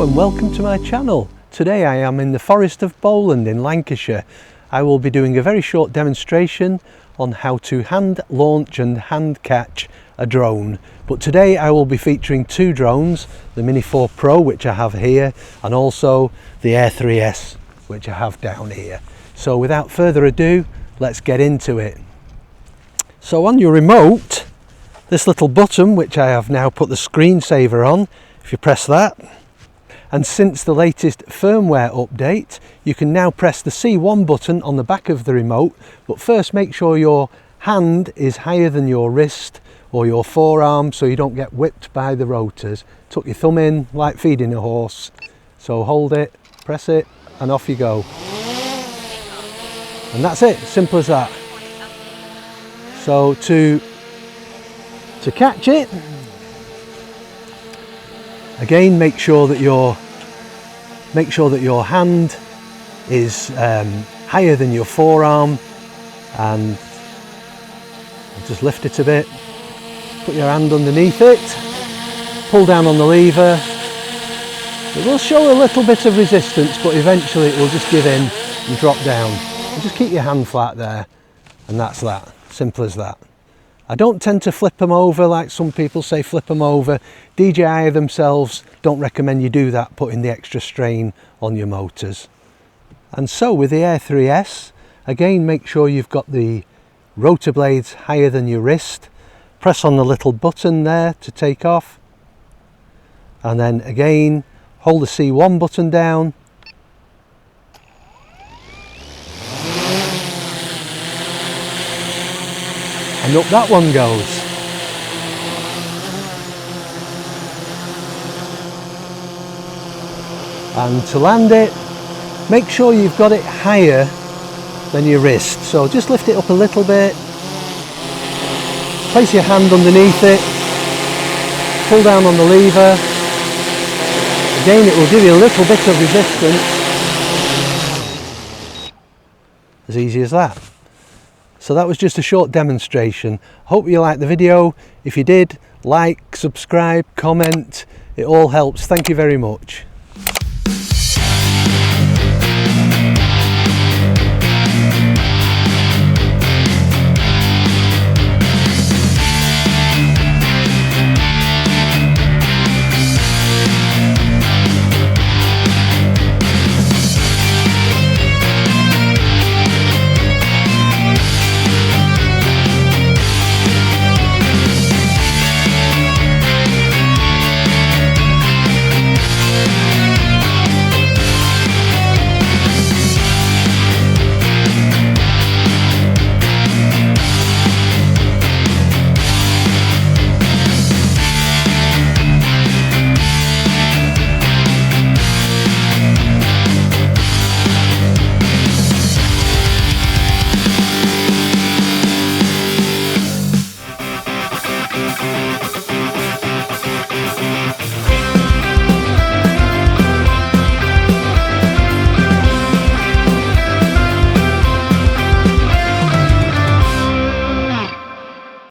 and welcome to my channel. Today I am in the Forest of Bowland in Lancashire. I will be doing a very short demonstration on how to hand launch and hand catch a drone. But today I will be featuring two drones, the Mini 4 Pro, which I have here, and also the Air 3S, which I have down here. So without further ado, let's get into it. So on your remote, this little button, which I have now put the screensaver on, if you press that, and since the latest firmware update, you can now press the C1 button on the back of the remote, but first make sure your hand is higher than your wrist or your forearm so you don't get whipped by the rotors. Tuck your thumb in like feeding a horse. So hold it, press it, and off you go. And that's it, simple as that. So to catch it, again, make sure that your hand is higher than your forearm, and just lift it a bit. Put your hand underneath it, pull down on the lever. It will show a little bit of resistance, but eventually it will just give in and drop down. And just keep your hand flat there, and that's that. Simple as that. I don't tend to flip them over like some people say flip them over. DJI themselves don't recommend you do that, putting the extra strain on your motors. And so with the Air 3S, again, make sure you've got the rotor blades higher than your wrist. Press on the little button there to take off. And then again, hold the C1 button down. And up that one goes. And to land it, make sure you've got it higher than your wrist. So just lift it up a little bit. Place your hand underneath it. Pull down on the lever. Again, it will give you a little bit of resistance. As easy as that. So that was just a short demonstration. Hope you liked the video. If you did, like, subscribe, comment. It all helps. Thank you very much.